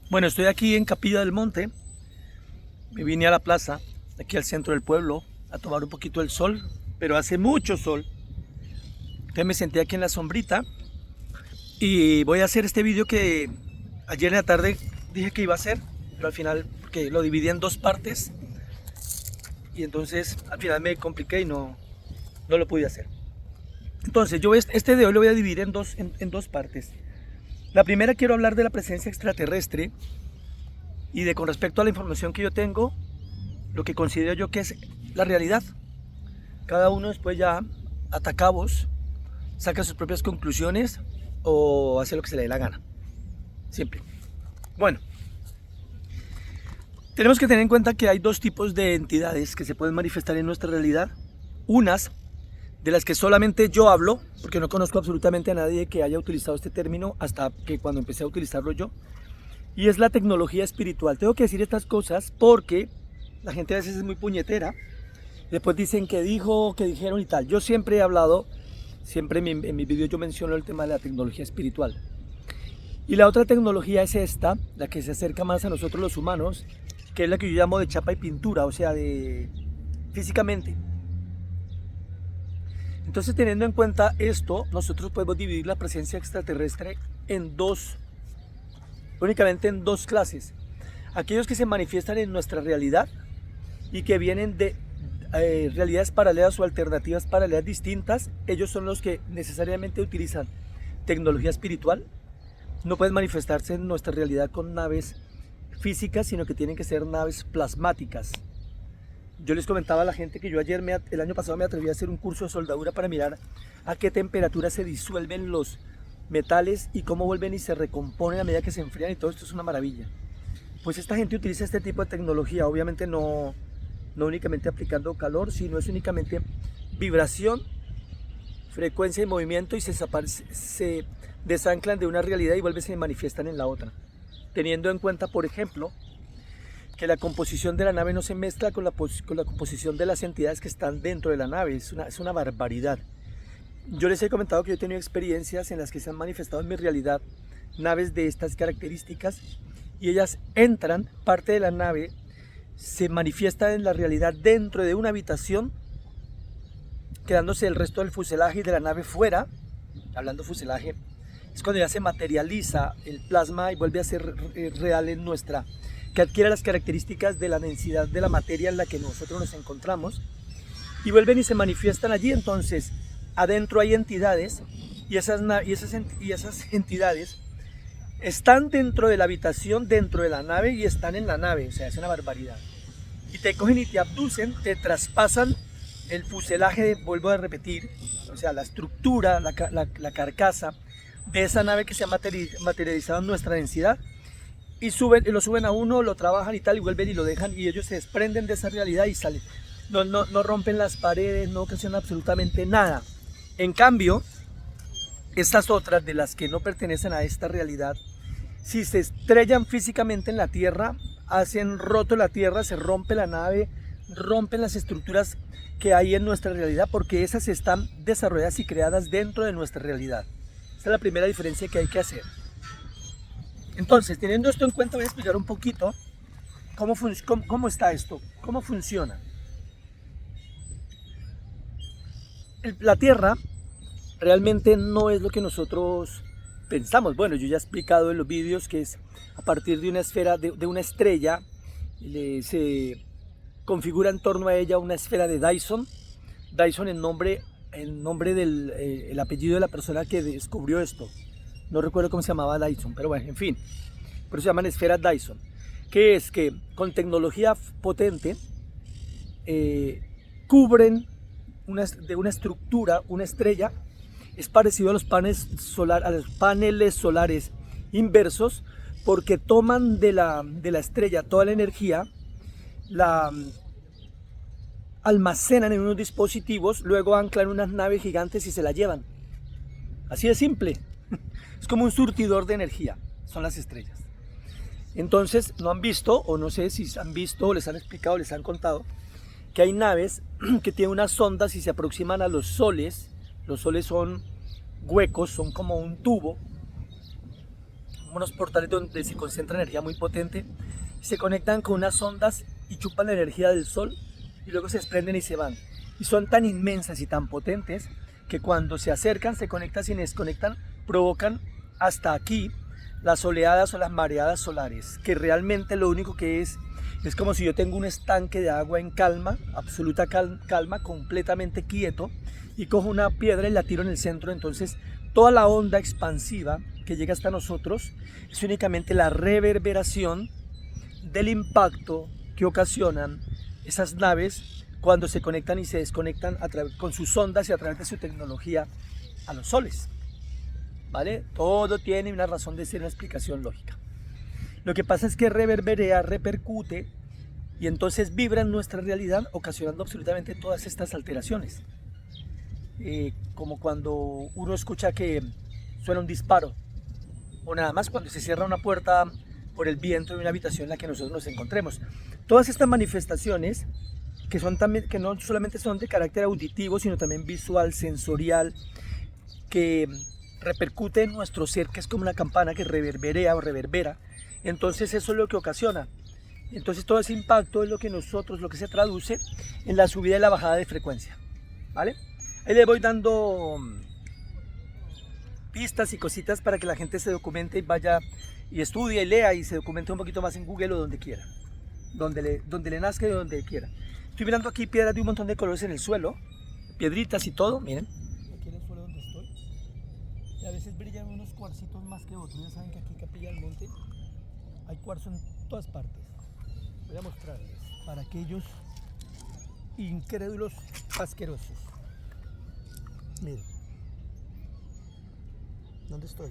Bueno, estoy aquí en Capilla del Monte. Me vine a la plaza, aquí al centro del pueblo, a tomar un poquito el sol, pero hace mucho sol. Entonces me senté aquí en la sombrita y voy a hacer este vídeo que ayer en la tarde dije que iba a hacer, pero al final, porque lo dividí en dos partes y entonces al final me compliqué y no lo pude hacer. Entonces este de hoy lo voy a dividir en dos partes. La primera quiero hablar de la presencia extraterrestre y de con respecto a la información que yo tengo, lo que considero yo que es la realidad. Cada uno después ya ataca cabos, saca sus propias conclusiones o hace lo que se le dé la gana. Simple. Bueno, tenemos que tener en cuenta que hay dos tipos de entidades que se pueden manifestar en nuestra realidad. Unas de las que solamente yo hablo, porque no conozco absolutamente a nadie que haya utilizado este término hasta que cuando empecé a utilizarlo yo, y es la tecnología espiritual. Tengo que decir estas cosas porque la gente a veces es muy puñetera. Después dicen que dijo, que dijeron y tal. Yo siempre he hablado, siempre en mis videos yo menciono el tema de la tecnología espiritual. Y la otra tecnología es esta, la que se acerca más a nosotros los humanos, que es la que yo llamo de chapa y pintura, o sea, de físicamente. Entonces, teniendo en cuenta esto, nosotros podemos dividir la presencia extraterrestre en únicamente en dos clases. Aquellos que se manifiestan en nuestra realidad y que vienen de realidades paralelas o alternativas paralelas distintas, ellos son los que necesariamente utilizan tecnología espiritual. No pueden manifestarse en nuestra realidad con naves físicas, sino que tienen que ser naves plasmáticas. Yo les comentaba a la gente que yo el año pasado me atreví a hacer un curso de soldadura para mirar a qué temperatura se disuelven los metales y cómo vuelven y se recomponen a medida que se enfrían, y todo esto es una maravilla. Pues esta gente utiliza este tipo de tecnología, obviamente no únicamente aplicando calor, sino es únicamente vibración, frecuencia y movimiento, y se desanclan de una realidad y vuelven y se manifiestan en la otra. Teniendo en cuenta, por ejemplo, que la composición de la nave no se mezcla con la composición de las entidades que están dentro de la nave. Es una barbaridad. Yo les he comentado que yo he tenido experiencias en las que se han manifestado en mi realidad naves de estas características, y ellas entran, parte de la nave se manifiesta en la realidad dentro de una habitación, quedándose el resto del fuselaje y de la nave fuera. Hablando de fuselaje, es cuando ya se materializa el plasma y vuelve a ser real en nuestra, que adquiere las características de la densidad de la materia en la que nosotros nos encontramos, y vuelven y se manifiestan allí. Entonces adentro hay entidades, y esas entidades están dentro de la habitación, dentro de la nave, y están en la nave. O sea, es una barbaridad. Y te cogen y te abducen, te traspasan el fuselaje, vuelvo a repetir, o sea, la estructura, la carcasa de esa nave que se ha materializado en nuestra densidad, y lo suben a uno, lo trabajan y tal, y vuelven y lo dejan, y ellos se desprenden de esa realidad y salen. No rompen las paredes, no ocasionan absolutamente nada. En cambio, estas otras, de las que no pertenecen a esta realidad, si se estrellan físicamente en la Tierra, hacen roto la Tierra, se rompe la nave, rompen las estructuras que hay en nuestra realidad, porque esas están desarrolladas y creadas dentro de nuestra realidad. Esa es la primera diferencia que hay que hacer. Entonces, teniendo esto en cuenta, voy a explicar un poquito cómo está esto, cómo funciona. La Tierra realmente no es lo que nosotros pensamos. Bueno, yo ya he explicado en los vídeos que es a partir de una esfera, de una estrella, se configura en torno a ella una esfera de Dyson. Dyson en nombre del el apellido de la persona que descubrió esto. No recuerdo cómo se llamaba Dyson, pero bueno, en fin. Pero se llaman esferas Dyson. Que es que con tecnología potente cubren de una estructura, una estrella. Es parecido a los paneles solares inversos, porque toman de la estrella toda la energía, la almacenan en unos dispositivos, luego anclan unas naves gigantes y se la llevan. Así de simple. Es como un surtidor de energía, son las estrellas. Entonces, no han visto, o no sé si han visto, o les han explicado, les han contado, que hay naves que tienen unas sondas y se aproximan a los soles. Los soles son huecos, son como un tubo como unos portales donde se concentra energía muy potente, se conectan con unas ondas y chupan la energía del sol y luego se desprenden y se van. Y son tan inmensas y tan potentes que cuando se acercan, se conectan y desconectan, provocan hasta aquí las oleadas o las mareadas solares, que realmente lo único que es como si yo tengo un estanque de agua en calma, absoluta calma, completamente quieto, y cojo una piedra y la tiro en el centro. Entonces toda la onda expansiva que llega hasta nosotros es únicamente la reverberación del impacto que ocasionan esas naves cuando se conectan y se desconectan con sus ondas y a través de su tecnología a los soles. ¿Vale? Todo tiene una razón de ser, una explicación lógica. Lo que pasa es que reverberea, repercute y entonces vibra en nuestra realidad, ocasionando absolutamente todas estas alteraciones. Como cuando uno escucha que suena un disparo, o nada más cuando se cierra una puerta por el viento de una habitación en la que nosotros nos encontremos. Todas estas manifestaciones que no solamente son de carácter auditivo, sino también visual, sensorial, que repercute en nuestro ser, que es como una campana que reverberea o reverbera. Entonces eso es lo que ocasiona. Entonces todo ese impacto es lo que se traduce en la subida y la bajada de frecuencia. ¿Vale? Ahí le voy dando pistas y cositas para que la gente se documente y vaya y estudie y lea y se documente un poquito más en Google o donde quiera, donde le nazca y donde quiera. Estoy mirando aquí piedras de un montón de colores en el suelo, piedritas y todo, miren. Aquí en el suelo donde estoy. Y a veces brillan unos cuarcitos más que otros. Ya saben que aquí en Capilla del Monte hay cuarzo en todas partes. Voy a mostrarles para aquellos incrédulos asquerosos. Miren. ¿Dónde estoy?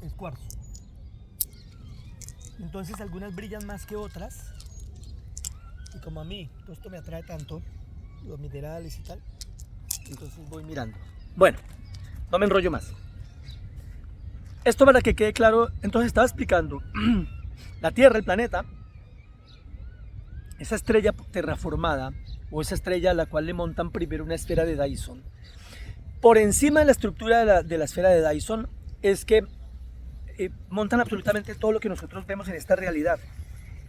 El cuarzo. Entonces algunas brillan más que otras. Y como a mí todo esto me atrae tanto, los minerales y tal, entonces voy mirando. Bueno, no me enrollo más. Esto para que quede claro, entonces estaba explicando la Tierra, el planeta, esa estrella terraformada, o esa estrella a la cual le montan primero una esfera de Dyson. Por encima de la estructura de la esfera de Dyson es que montan absolutamente todo lo que nosotros vemos en esta realidad.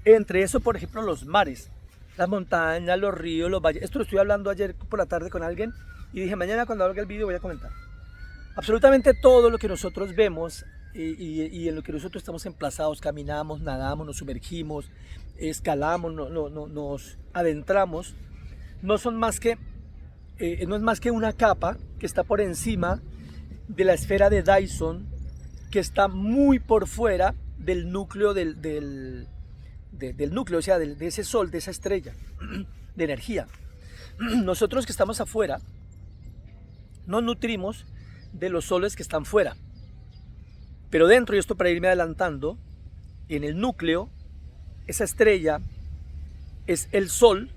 Entre eso, por ejemplo, los mares, las montañas, los ríos, los valles. Esto lo estoy hablando ayer por la tarde con alguien y dije, mañana cuando haga el vídeo voy a comentar. Absolutamente todo lo que nosotros vemos y en lo que nosotros estamos emplazados, caminamos, nadamos, nos sumergimos, escalamos, nos adentramos, no es más que una capa que está por encima de la esfera de Dyson, que está muy por fuera del núcleo del núcleo, o sea, de ese sol, de esa estrella de energía. Nosotros que estamos afuera nos nutrimos de los soles que están fuera, pero dentro, y esto para irme adelantando, en el núcleo, esa estrella es el sol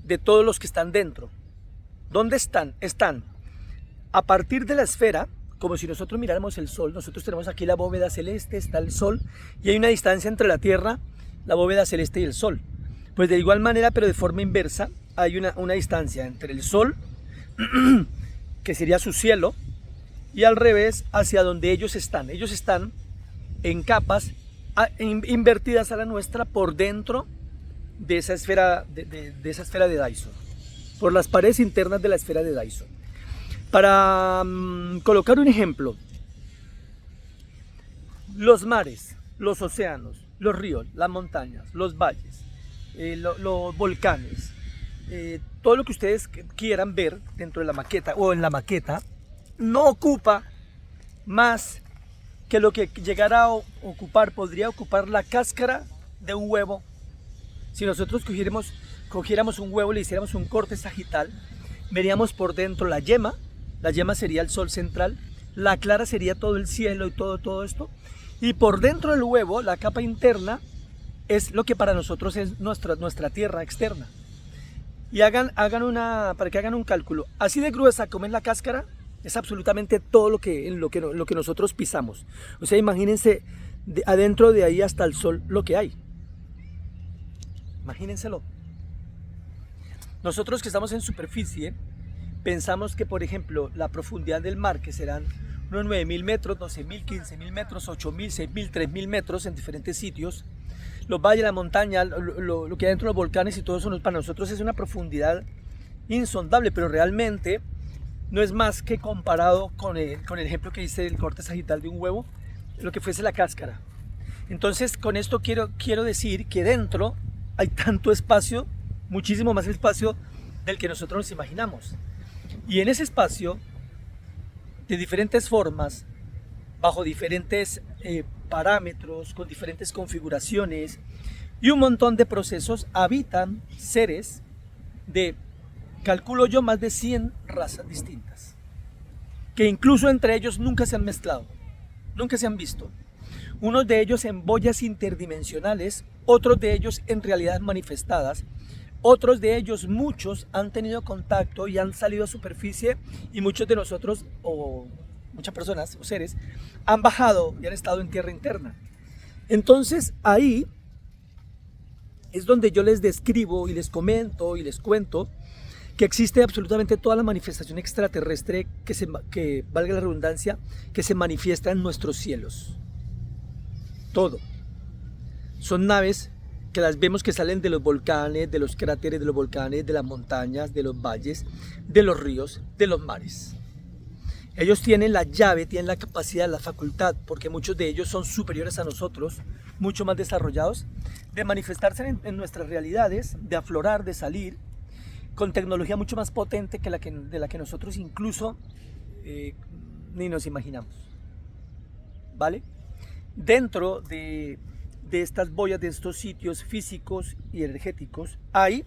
de todos los que están dentro. ¿Dónde están? Están a partir de la esfera, como si nosotros miráramos el sol. Nosotros tenemos aquí la bóveda celeste, está el sol, y hay una distancia entre la Tierra, la bóveda celeste y el sol. Pues de igual manera, pero de forma inversa, hay una distancia entre el sol, que sería su cielo, y al revés, hacia donde ellos están. Ellos están en capas invertidas a la nuestra por dentro de esa esfera de Dyson, por las paredes internas de la esfera de Dyson. Para colocar un ejemplo, los mares, los océanos, los ríos, las montañas, los valles, los volcanes, todo lo que ustedes quieran ver dentro de la maqueta o en la maqueta, no ocupa más que lo que llegara a ocupar, podría ocupar la cáscara de un huevo. Si nosotros cogiéramos un huevo y le hiciéramos un corte sagital, veríamos por dentro la yema sería el sol central, la clara sería todo el cielo y todo esto, y por dentro del huevo, la capa interna, es lo que para nosotros es nuestra tierra externa. Y para que hagan un cálculo, así de gruesa como es la cáscara, es absolutamente todo lo que nosotros pisamos. O sea, imagínense adentro de ahí hasta el sol lo que hay. Imagínenselo. Nosotros que estamos en superficie, pensamos que, por ejemplo, la profundidad del mar, que serán unos 9.000 metros, 12.000, 15.000 metros, 8.000, 6.000, 3.000 metros en diferentes sitios, los valles, la montaña, lo que hay dentro de los volcanes y todo eso, para nosotros es una profundidad insondable, pero realmente no es más que comparado con el ejemplo que hice del corte sagital de un huevo, lo que fuese la cáscara. Entonces, con esto quiero decir que dentro hay tanto espacio, muchísimo más espacio del que nosotros nos imaginamos. Y en ese espacio, de diferentes formas, bajo diferentes parámetros, con diferentes configuraciones y un montón de procesos, habitan seres de, calculo yo, más de 100 razas distintas, que incluso entre ellos nunca se han mezclado, nunca se han visto. Unos de ellos en boyas interdimensionales, otros de ellos en realidades manifestadas, otros de ellos, muchos, han tenido contacto y han salido a superficie, y muchos de nosotros, o muchas personas o seres, han bajado y han estado en tierra interna. Entonces ahí es donde yo les describo y les comento y les cuento que existe absolutamente toda la manifestación extraterrestre que valga la redundancia, que se manifiesta en nuestros cielos. Todo. Son naves que las vemos que salen de los volcanes, de los cráteres de los volcanes, de las montañas, de los valles, de los ríos, de los mares. Ellos tienen la llave, tienen la capacidad, la facultad, porque muchos de ellos son superiores a nosotros, mucho más desarrollados, de manifestarse en nuestras realidades, de aflorar, de salir, con tecnología mucho más potente que de la que nosotros incluso ni nos imaginamos. ¿Vale? Dentro de estas boyas, de estos sitios físicos y energéticos, hay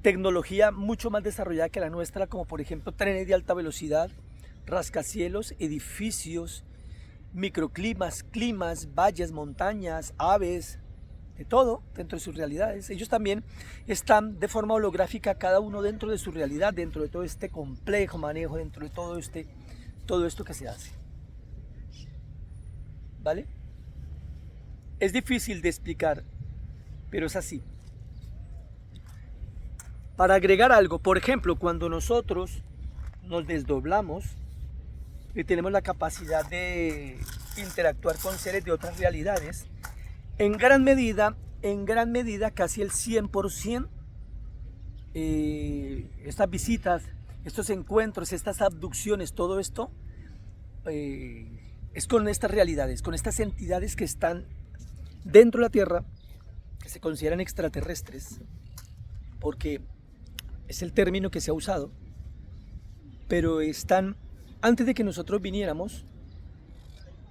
tecnología mucho más desarrollada que la nuestra, como por ejemplo trenes de alta velocidad, rascacielos, edificios, microclimas, climas, valles, montañas, aves, de todo dentro de sus realidades. Ellos también están de forma holográfica, cada uno dentro de su realidad, dentro de todo este complejo manejo, dentro de todo esto que se hace. ¿Vale? Es difícil de explicar, pero es así. Para agregar algo, por ejemplo, cuando nosotros nos desdoblamos y tenemos la capacidad de interactuar con seres de otras realidades, en gran medida, casi el 100%, estas visitas, estos encuentros, estas abducciones, todo esto es con estas realidades, con estas entidades que están dentro de la Tierra, que se consideran extraterrestres, porque es el término que se ha usado, pero están antes de que nosotros viniéramos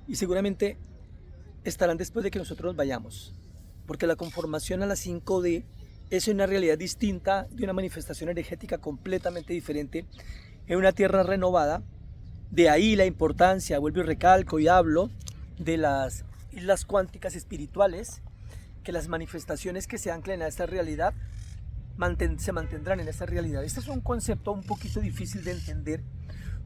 y seguramente estarán después de que nosotros nos vayamos, porque la conformación a la 5D es una realidad distinta, de una manifestación energética completamente diferente, en una Tierra renovada. De ahí la importancia, vuelvo y recalco y hablo de las islas cuánticas espirituales, que las manifestaciones que se anclen a esta realidad se mantendrán en esta realidad. Este es un concepto un poquito difícil de entender,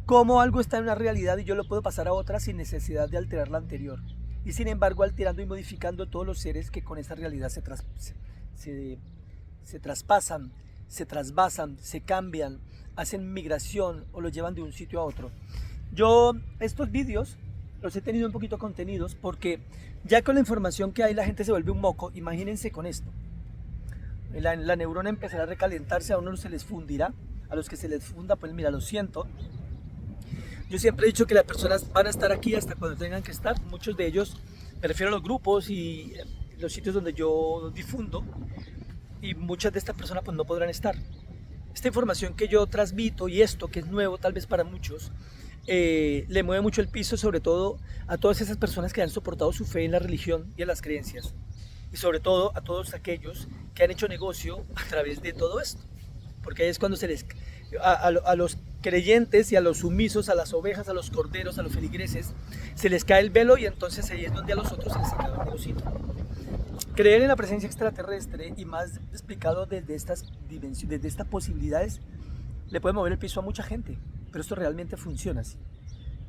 cómo algo está en una realidad y yo lo puedo pasar a otra sin necesidad de alterar la anterior, y sin embargo alterando y modificando todos los seres que con esa realidad se traspasan, se trasvasan, se cambian, hacen migración o los llevan de un sitio a otro. Yo estos vídeos los he tenido un poquito contenidos porque ya con la información que hay la gente se vuelve un moco. Imagínense con esto, la neurona empezará a recalentarse, a unos se les fundirá, a los que se les funda, pues mira, lo siento. Yo siempre he dicho que las personas van a estar aquí hasta cuando tengan que estar. Muchos de ellos, me refiero a los grupos y los sitios donde yo difundo, y muchas de estas personas pues no podrán estar. Esta información que yo transmito y esto que es nuevo tal vez para muchos, le mueve mucho el piso, sobre todo a todas esas personas que han soportado su fe en la religión y en las creencias, y sobre todo a todos aquellos que han hecho negocio a través de todo esto, porque ahí es cuando a los creyentes y a los sumisos, a las ovejas, a los corderos, a los feligreses, se les cae el velo, y entonces ahí es donde a los otros se les acaba el negocito. Creer en la presencia extraterrestre, y más explicado desde estas dimensiones, desde estas posibilidades, le puede mover el piso a mucha gente, pero esto realmente funciona así.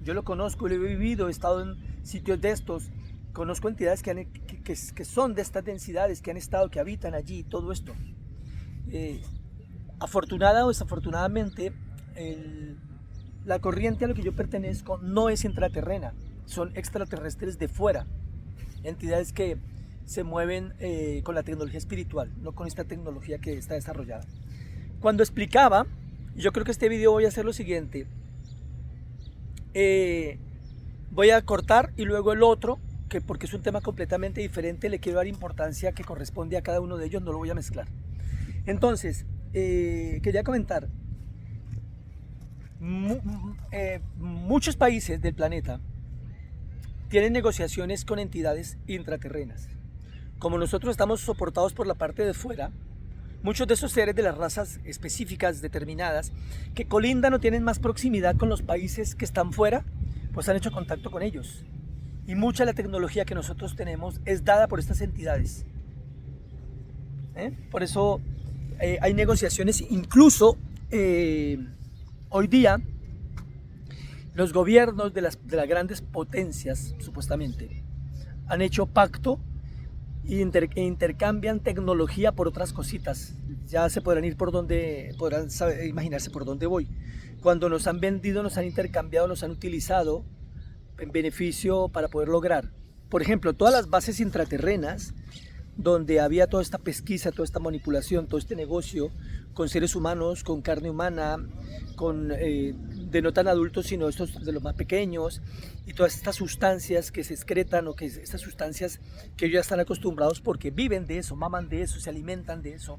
Yo lo conozco, lo he vivido, he estado en sitios de estos, conozco entidades que son de estas densidades, que han estado, que habitan allí, todo esto. Afortunada o desafortunadamente, la corriente a la que yo pertenezco no es intraterrena, son extraterrestres de fuera, entidades que se mueven con la tecnología espiritual, no con esta tecnología que está desarrollada. Cuando explicaba, yo creo que este video voy a hacer lo siguiente, voy a cortar y luego el otro, que porque es un tema completamente diferente, le quiero dar importancia que corresponde a cada uno de ellos, no lo voy a mezclar. Entonces, quería comentar, muchos países del planeta tienen negociaciones con entidades intraterrenas. Como nosotros estamos soportados por la parte de fuera, muchos de esos seres de las razas específicas determinadas que colindan o tienen más proximidad con los países que están fuera, pues han hecho contacto con ellos. Y mucha de la tecnología que nosotros tenemos es dada por estas entidades. Por eso hay negociaciones, incluso hoy día los gobiernos de las grandes potencias, supuestamente, han hecho pacto e intercambian tecnología por otras cositas. Ya se podrán ir por donde, podrán imaginarse por dónde voy. Cuando nos han vendido, nos han intercambiado, nos han utilizado en beneficio para poder lograr. Por ejemplo, todas las bases intraterrenas, donde había toda esta pesquisa, toda esta manipulación, todo este negocio con seres humanos, con carne humana, con de no tan adultos, sino estos de los más pequeños, y todas estas sustancias que se excretan, o que estas sustancias que ellos ya están acostumbrados porque viven de eso, maman de eso, se alimentan de eso,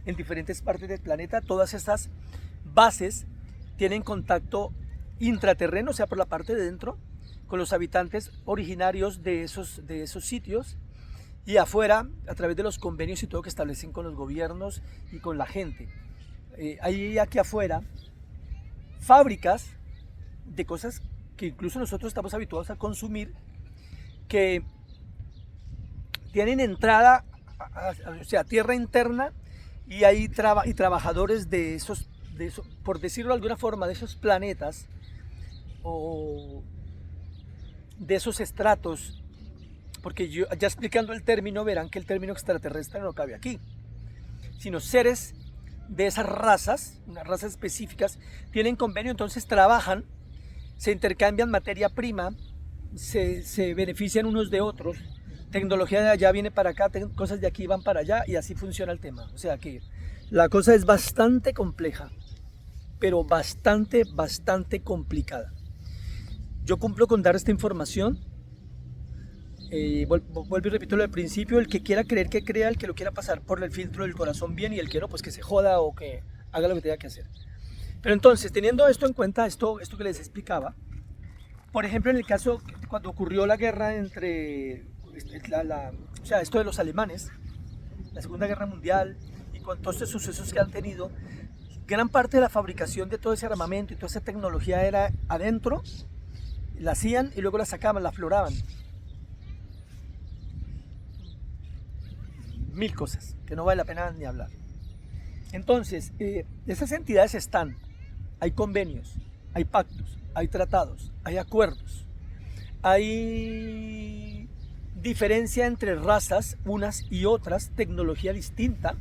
en diferentes partes del planeta. Todas estas bases tienen contacto intraterreno, o sea, por la parte de dentro, con los habitantes originarios de esos sitios, y afuera, a través de los convenios y todo que establecen con los gobiernos y con la gente. Hay aquí afuera fábricas de cosas que incluso nosotros estamos habituados a consumir, que tienen entrada, o sea, tierra interna, y hay trabajadores de esos, por decirlo de alguna forma, de esos planetas, o de esos estratos, porque yo, ya explicando el término, verán que el término extraterrestre no cabe aquí, sino seres de esas razas, unas razas específicas, tienen convenio, entonces trabajan, se intercambian materia prima, se benefician unos de otros, tecnología de allá viene para acá, cosas de aquí van para allá, y así funciona el tema. O sea que la cosa es bastante compleja, pero bastante complicada. Yo cumplo con dar esta información. Vuelvo y repito lo del principio: el que quiera creer, que crea; el que lo quiera pasar por el filtro del corazón, bien; y el que no, pues que se joda o que haga lo que tenga que hacer. Pero entonces, teniendo esto en cuenta, esto que les explicaba, por ejemplo, en el caso cuando ocurrió la guerra entre, o sea, esto de los alemanes, la Segunda Guerra Mundial, y con todos estos sucesos que han tenido, gran parte de la fabricación de todo ese armamento y toda esa tecnología era adentro, la hacían y luego la sacaban, la afloraban. Mil cosas que no vale la pena ni hablar. Entonces, esas entidades están, hay convenios, hay pactos, hay tratados, hay acuerdos, hay diferencia entre razas, unas y otras, tecnología distinta.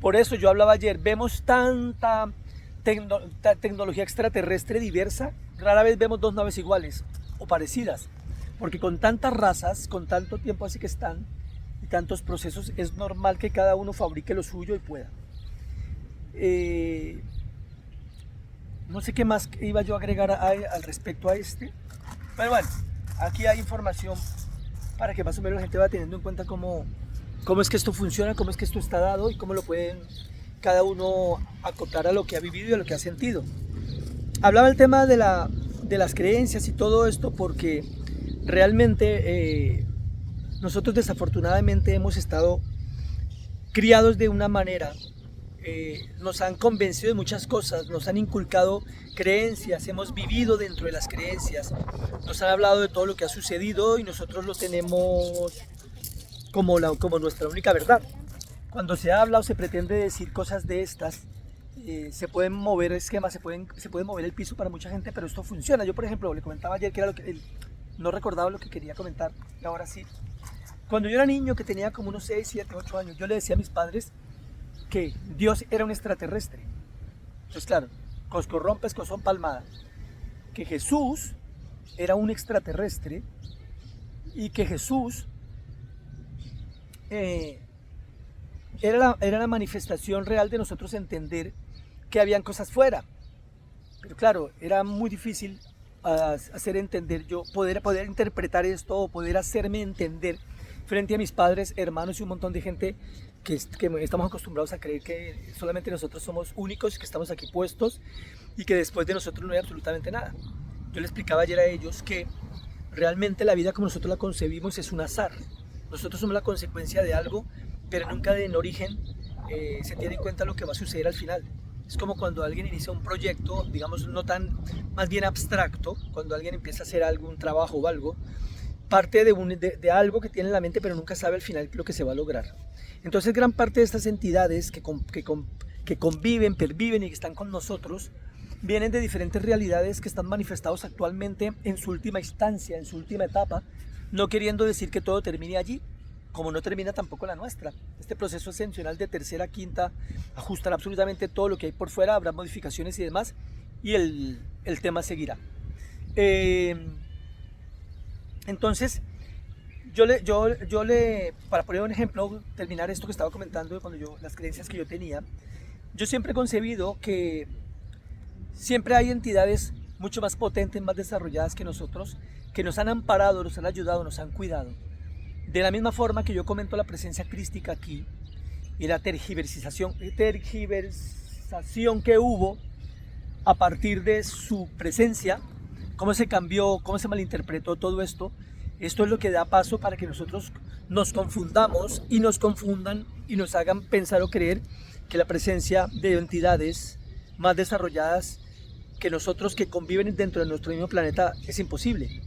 Por eso yo hablaba ayer, vemos tanta tecnología extraterrestre diversa, rara vez vemos dos naves iguales o parecidas, porque con tantas razas, con tanto tiempo así que están, y tantos procesos, es normal que cada uno fabrique lo suyo y pueda. No sé qué más iba yo a agregar al respecto a este, pero bueno, aquí hay información para que más o menos la gente vaya teniendo en cuenta cómo es que esto funciona, cómo es que esto está dado y cómo lo pueden cada uno acotar a lo que ha vivido y a lo que ha sentido. Hablaba el tema de las creencias y todo esto porque realmente nosotros desafortunadamente hemos estado criados de una manera, nos han convencido de muchas cosas, nos han inculcado creencias, hemos vivido dentro de las creencias, nos han hablado de todo lo que ha sucedido y nosotros lo tenemos como nuestra única verdad. Cuando se habla o se pretende decir cosas de estas, se pueden mover esquemas, se puede mover el piso para mucha gente, pero esto funciona. Yo, por ejemplo, le comentaba ayer que era no recordaba lo que quería comentar, y ahora sí. Cuando yo era niño, que tenía como unos 6, 7, 8 años, yo le decía a mis padres que Dios era un extraterrestre. Entonces, claro, coscorrompes, cosón palmada, que Jesús era un extraterrestre y que Jesús era la manifestación real de nosotros entender que habían cosas fuera. Pero claro, era muy difícil hacer entender yo, poder interpretar esto o poder hacerme entender frente a mis padres, hermanos y un montón de gente que estamos acostumbrados a creer que solamente nosotros somos únicos, que estamos aquí puestos y que después de nosotros no hay absolutamente nada. Yo le explicaba ayer a ellos que realmente la vida como nosotros la concebimos es un azar. Nosotros somos la consecuencia de algo, pero nunca en origen se tiene en cuenta lo que va a suceder al final. Es como cuando alguien inicia un proyecto, digamos, no tan, más bien abstracto, cuando alguien empieza a hacer algún trabajo o algo, parte de algo que tiene en la mente, pero nunca sabe al final lo que se va a lograr. Entonces, gran parte de estas entidades que conviven, perviven y que están con nosotros, vienen de diferentes realidades que están manifestados actualmente en su última instancia, en su última etapa, no queriendo decir que todo termine allí, como no termina tampoco la nuestra. Este proceso ascensional de tercera a quinta ajustará absolutamente todo lo que hay por fuera, habrá modificaciones y demás, y el tema seguirá. Entonces, para poner un ejemplo, terminar esto que estaba comentando, las creencias que yo tenía, yo siempre he concebido que siempre hay entidades mucho más potentes, más desarrolladas que nosotros, que nos han amparado, nos han ayudado, nos han cuidado. De la misma forma que yo comento la presencia crística aquí y la tergiversación que hubo a partir de su presencia, cómo se cambió, cómo se malinterpretó todo esto. Esto es lo que da paso para que nosotros nos confundamos y nos confundan y nos hagan pensar o creer que la presencia de entidades más desarrolladas que nosotros, que conviven dentro de nuestro mismo planeta, es imposible.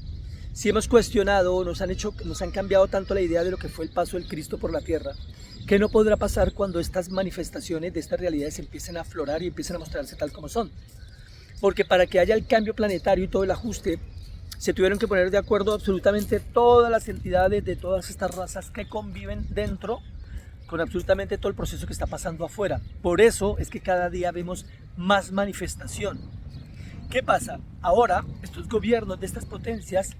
Si hemos cuestionado, nos han cambiado tanto la idea de lo que fue el paso del Cristo por la tierra, que no podrá pasar cuando estas manifestaciones de estas realidades empiecen a aflorar y empiecen a mostrarse tal como son. Porque para que haya el cambio planetario y todo el ajuste, se tuvieron que poner de acuerdo absolutamente todas las entidades de todas estas razas que conviven dentro, con absolutamente todo el proceso que está pasando afuera. Por eso es que cada día vemos más manifestación. ¿Qué pasa? Ahora estos gobiernos de estas potencias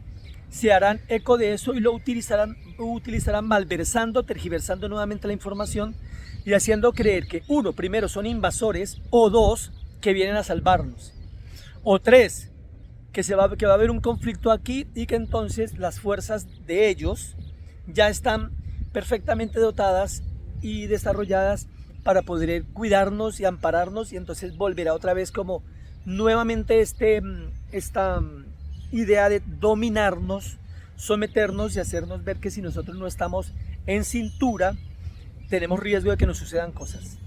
se harán eco de eso y lo utilizarán malversando, tergiversando nuevamente la información y haciendo creer que uno, primero son invasores, o dos, que vienen a salvarnos, o tres, que va a haber un conflicto aquí y que entonces las fuerzas de ellos ya están perfectamente dotadas y desarrolladas para poder cuidarnos y ampararnos, y entonces volverá otra vez como nuevamente esta idea de dominarnos, someternos y hacernos ver que si nosotros no estamos en cintura, tenemos riesgo de que nos sucedan cosas.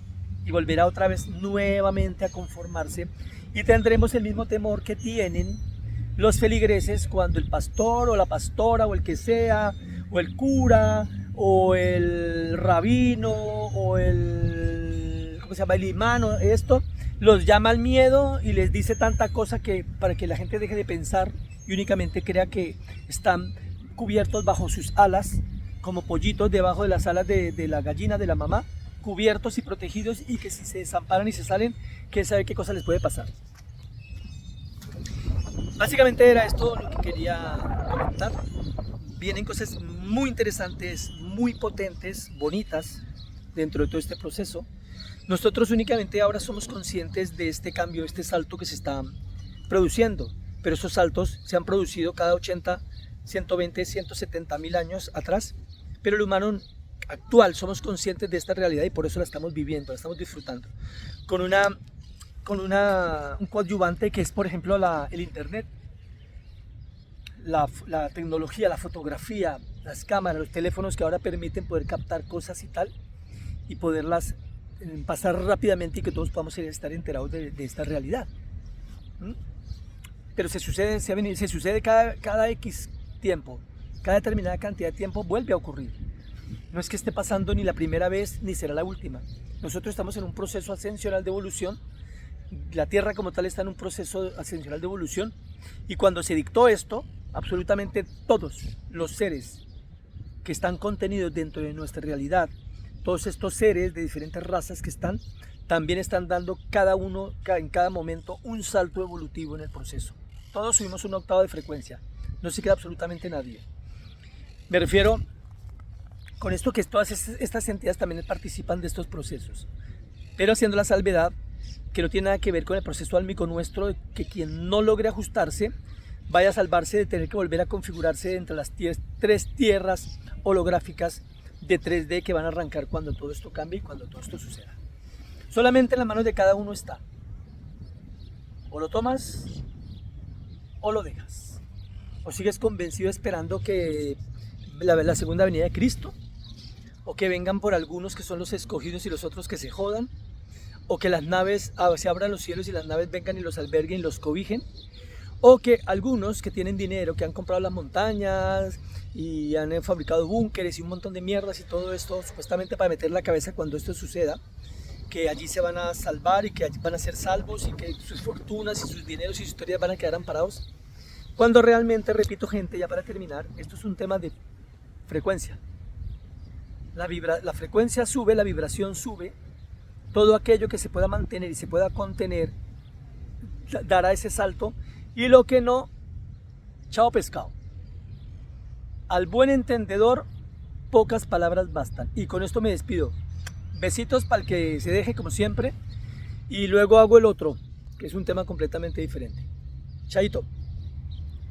Y volverá otra vez nuevamente a conformarse y tendremos el mismo temor que tienen los feligreses cuando el pastor o la pastora o el que sea, o el cura o el rabino o el imán, esto los llama al miedo y les dice tanta cosa que para que la gente deje de pensar y únicamente crea que están cubiertos bajo sus alas, como pollitos debajo de las alas de la gallina de la mamá, cubiertos y protegidos, y que si se desamparan y se salen, quién sabe qué cosa les puede pasar. Básicamente era esto lo que quería comentar. Vienen cosas muy interesantes, muy potentes, bonitas dentro de todo este proceso. Nosotros únicamente ahora somos conscientes de este cambio, este salto que se está produciendo, pero esos saltos se han producido cada 80, 120, 170 mil años atrás, pero el humano actual somos conscientes de esta realidad y por eso la estamos viviendo, la estamos disfrutando, con un coadyuvante que es, por ejemplo, el internet, la tecnología, la fotografía, las cámaras, los teléfonos que ahora permiten poder captar cosas y tal, y poderlas pasar rápidamente y que todos podamos estar enterados de esta realidad. Pero se sucede cada X tiempo, cada determinada cantidad de tiempo vuelve a ocurrir. No es que esté pasando ni la primera vez ni será la última. Nosotros estamos en un proceso ascensional de evolución. La Tierra como tal está en un proceso ascensional de evolución, y cuando se dictó esto, absolutamente todos los seres que están contenidos dentro de nuestra realidad, todos estos seres de diferentes razas que están, también están dando cada uno en cada momento un salto evolutivo en el proceso. Todos subimos una octava de frecuencia, no se queda absolutamente nadie. Me refiero con esto que todas estas entidades también participan de estos procesos, pero haciendo la salvedad que no tiene nada que ver con el proceso álmico nuestro, de que quien no logre ajustarse vaya a salvarse de tener que volver a configurarse entre las tres tierras holográficas de 3D que van a arrancar cuando todo esto cambie y cuando todo esto suceda. Solamente en las manos de cada uno está. O lo tomas o lo dejas. O sigues convencido esperando que la segunda venida de Cristo, o que vengan por algunos que son los escogidos y los otros que se jodan, o que las naves, se abran los cielos y las naves vengan y los alberguen y los cobijen, o que algunos que tienen dinero, que han comprado las montañas y han fabricado búnkeres y un montón de mierdas y todo esto supuestamente para meter la cabeza cuando esto suceda, que allí se van a salvar y que allí van a ser salvos y que sus fortunas y sus dineros y sus historias van a quedar amparados, cuando realmente, repito gente, ya para terminar, esto es un tema de frecuencia. La frecuencia sube, la vibración sube, todo aquello que se pueda mantener y se pueda contener dará ese salto, y lo que no, chao pescado. Al buen entendedor, pocas palabras bastan. Y con esto me despido. Besitos para el que se deje como siempre, y luego hago el otro, que es un tema completamente diferente. Chaito.